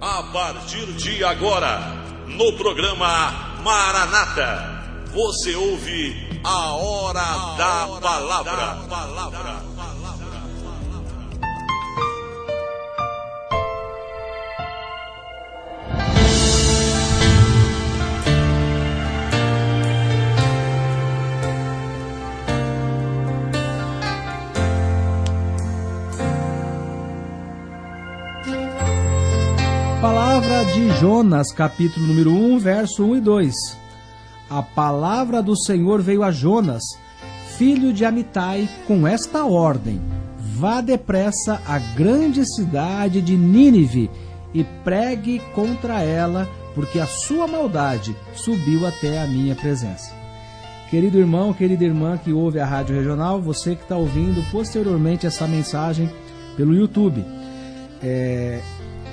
A partir de agora, no programa Maranata, você ouve a Hora da Palavra. Palavra de Jonas, capítulo número 1, verso 1 e 2. A palavra do Senhor veio a Jonas, filho de Amitai, com esta ordem: vá depressa à grande cidade de Nínive e pregue contra ela, porque a sua maldade subiu até a minha presença. Querido irmão, querida irmã que ouve a Rádio Regional, você que está ouvindo posteriormente essa mensagem pelo YouTube.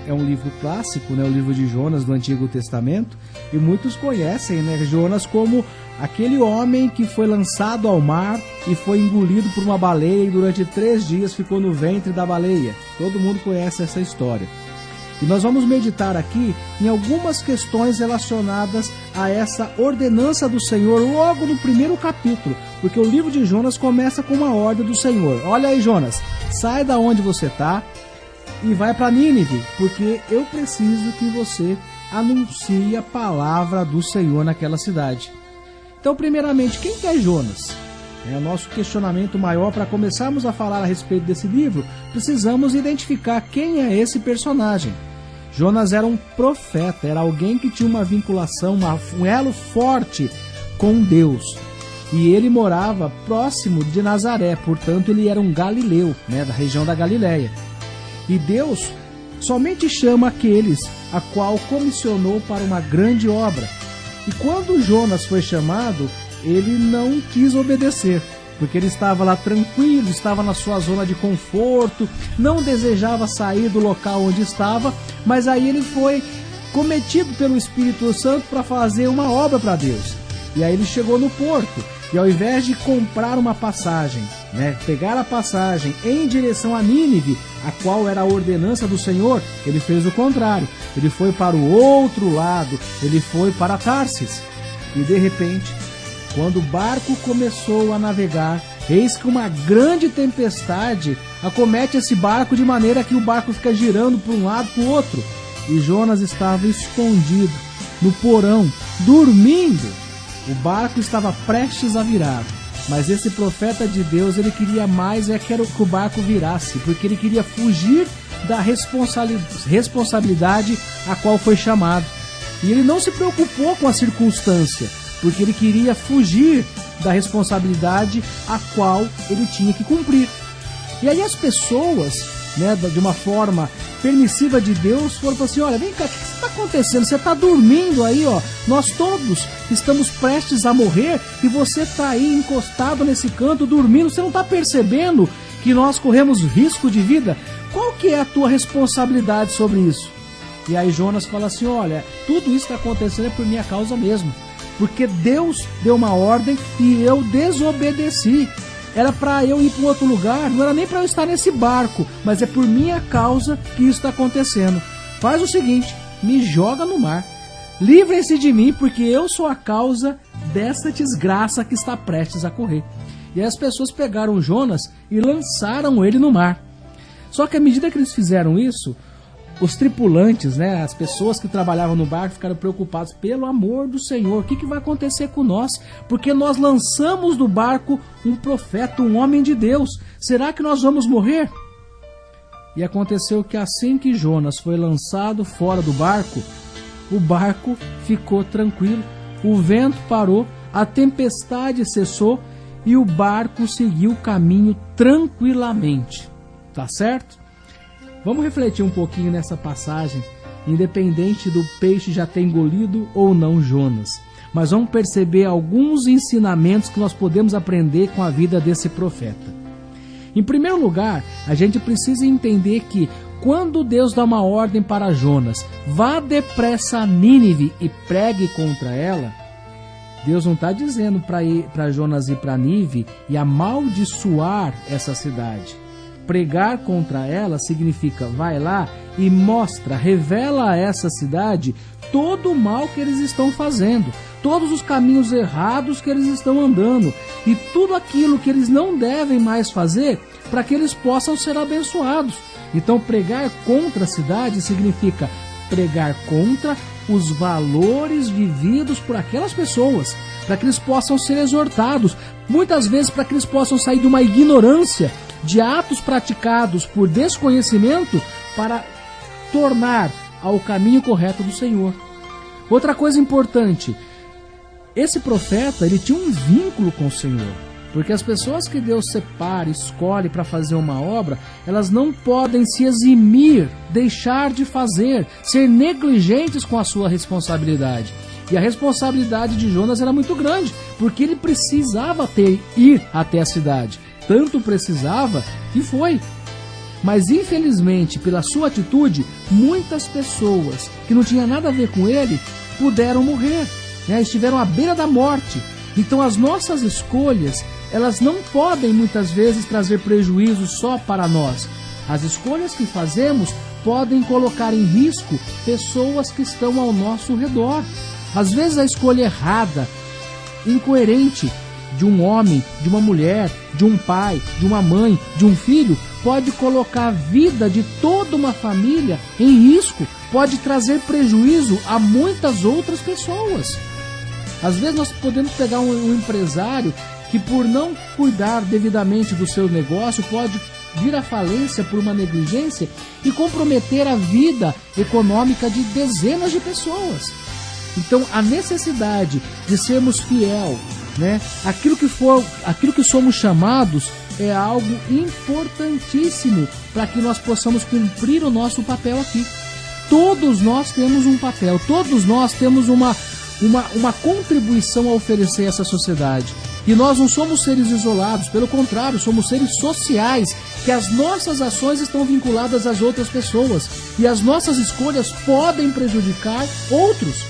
É um livro clássico, né? O livro de Jonas do Antigo Testamento, e muitos conhecem, né, Jonas como aquele homem que foi lançado ao mar e foi engolido por uma baleia e durante 3 dias ficou no ventre da baleia. Todo mundo conhece essa história. E nós vamos meditar aqui em algumas questões relacionadas a essa ordenança do Senhor logo no primeiro capítulo, porque o livro de Jonas começa com uma ordem do Senhor. Olha aí, Jonas, sai da onde você está e vai para Nínive, porque eu preciso que você anuncie a palavra do Senhor naquela cidade. Então, primeiramente, quem que é Jonas? É o nosso questionamento maior. Para começarmos a falar a respeito desse livro, precisamos identificar quem é esse personagem. Jonas era um profeta, era alguém que tinha uma vinculação, um elo forte com Deus. E ele morava próximo de Nazaré, portanto ele era um galileu, né, da região da Galileia. E Deus somente chama aqueles a qual comissionou para uma grande obra. E quando Jonas foi chamado, ele não quis obedecer, porque ele estava lá tranquilo, estava na sua zona de conforto, não desejava sair do local onde estava, mas aí ele foi cometido pelo Espírito Santo para fazer uma obra para Deus. E aí ele chegou no porto, e ao invés de comprar uma passagem, né, pegar a passagem em direção a Nínive, a qual era a ordenança do Senhor, ele fez o contrário. Ele foi para o outro lado, ele foi para Tarsis. E de repente, quando o barco começou a navegar, eis que uma grande tempestade acomete esse barco de maneira que o barco fica girando para um lado para o outro. E Jonas estava escondido no porão, dormindo. O barco estava prestes a virar, mas esse profeta de Deus, ele queria mais que o barco virasse, porque ele queria fugir da responsabilidade a qual foi chamado. E ele não se preocupou com a circunstância, porque ele queria fugir da responsabilidade a qual ele tinha que cumprir. E aí as pessoas, né, de uma forma permissiva de Deus, foram assim: olha, vem cá, o que está acontecendo? Você está dormindo aí, ó. Nós todos estamos prestes a morrer e você está aí encostado nesse canto dormindo. Você não está percebendo que nós corremos risco de vida? Qual que é a tua responsabilidade sobre isso? E aí Jonas fala assim: olha, tudo isso que está acontecendo é por minha causa mesmo, porque Deus deu uma ordem e eu desobedeci. Era para eu ir para um outro lugar, não era nem para eu estar nesse barco, mas é por minha causa que isso está acontecendo. Faz o seguinte, me joga no mar, livrem-se de mim, porque eu sou a causa dessa desgraça que está prestes a correr. E aí as pessoas pegaram Jonas e lançaram ele no mar. Só que à medida que eles fizeram isso, os tripulantes, né, as pessoas que trabalhavam no barco ficaram preocupados. Pelo amor do Senhor, o que vai acontecer com nós? Porque nós lançamos do barco um profeta, um homem de Deus. Será que nós vamos morrer? E aconteceu que assim que Jonas foi lançado fora do barco, o barco ficou tranquilo, o vento parou, a tempestade cessou e o barco seguiu o caminho tranquilamente. Tá certo? Vamos refletir um pouquinho nessa passagem, independente do peixe já ter engolido ou não Jonas. Mas vamos perceber alguns ensinamentos que nós podemos aprender com a vida desse profeta. Em primeiro lugar, a gente precisa entender que quando Deus dá uma ordem para Jonas, vá depressa a Nínive e pregue contra ela, Deus não está dizendo para Jonas ir para Nínive e amaldiçoar essa cidade. Pregar contra ela significa vai lá e mostra, revela a essa cidade todo o mal que eles estão fazendo, todos os caminhos errados que eles estão andando e tudo aquilo que eles não devem mais fazer para que eles possam ser abençoados. Então, pregar contra a cidade significa pregar contra os valores vividos por aquelas pessoas, para que eles possam ser exortados, muitas vezes para que eles possam sair de uma ignorância, de atos praticados por desconhecimento, para tornar ao caminho correto do Senhor. Outra coisa importante, esse profeta, ele tinha um vínculo com o Senhor, porque as pessoas que Deus separa, escolhe para fazer uma obra, elas não podem se eximir, deixar de fazer, ser negligentes com a sua responsabilidade. E a responsabilidade de Jonas era muito grande, porque ele precisava ir até a cidade. Tanto precisava que foi. Mas infelizmente, pela sua atitude, muitas pessoas que não tinham nada a ver com ele puderam morrer, né? Estiveram à beira da morte. Então as nossas escolhas, elas não podem muitas vezes trazer prejuízo só para nós. As escolhas que fazemos podem colocar em risco pessoas que estão ao nosso redor. Às vezes a escolha errada, incoerente de um homem, de uma mulher, de um pai, de uma mãe, de um filho, pode colocar a vida de toda uma família em risco, pode trazer prejuízo a muitas outras pessoas. Às vezes nós podemos pegar um empresário que, por não cuidar devidamente do seu negócio, pode vir à falência por uma negligência e comprometer a vida econômica de dezenas de pessoas. Então, a necessidade de sermos fiel, né? Aquilo que somos chamados é algo importantíssimo para que nós possamos cumprir o nosso papel aqui. Todos nós temos um papel, todos nós temos uma contribuição a oferecer a essa sociedade. E nós não somos seres isolados, pelo contrário, somos seres sociais, que as nossas ações estão vinculadas às outras pessoas. E as nossas escolhas podem prejudicar outros.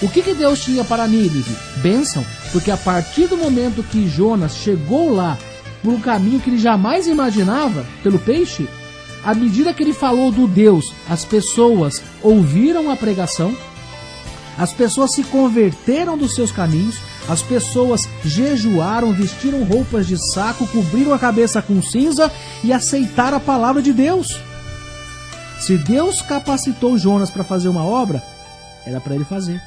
O que Deus tinha para Nínive? Bênção, porque a partir do momento que Jonas chegou lá, por um caminho que ele jamais imaginava, pelo peixe, à medida que ele falou do Deus, as pessoas ouviram a pregação, as pessoas se converteram dos seus caminhos, as pessoas jejuaram, vestiram roupas de saco, cobriram a cabeça com cinza e aceitaram a palavra de Deus. Se Deus capacitou Jonas para fazer uma obra, era para ele fazer.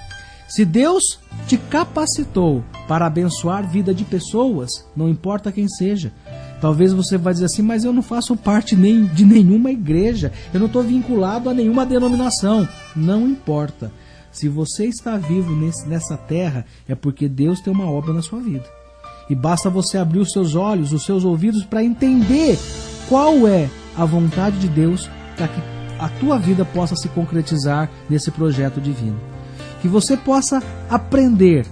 Se Deus te capacitou para abençoar a vida de pessoas, não importa quem seja. Talvez você vai dizer assim, mas eu não faço parte de nenhuma igreja, eu não estou vinculado a nenhuma denominação. Não importa. Se você está vivo nessa terra, é porque Deus tem uma obra na sua vida. E basta você abrir os seus olhos, os seus ouvidos, para entender qual é a vontade de Deus para que a tua vida possa se concretizar nesse projeto divino. Que você possa aprender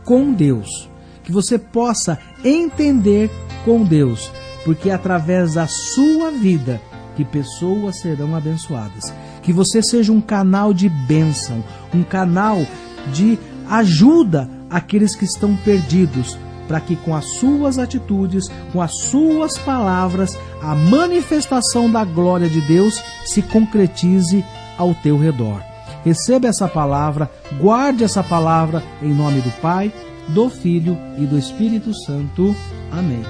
com Deus, que você possa entender com Deus, porque é através da sua vida que pessoas serão abençoadas. Que você seja um canal de bênção, um canal de ajuda àqueles que estão perdidos, para que com as suas atitudes, com as suas palavras, a manifestação da glória de Deus se concretize ao teu redor. Receba essa palavra, guarde essa palavra em nome do Pai, do Filho e do Espírito Santo. Amém.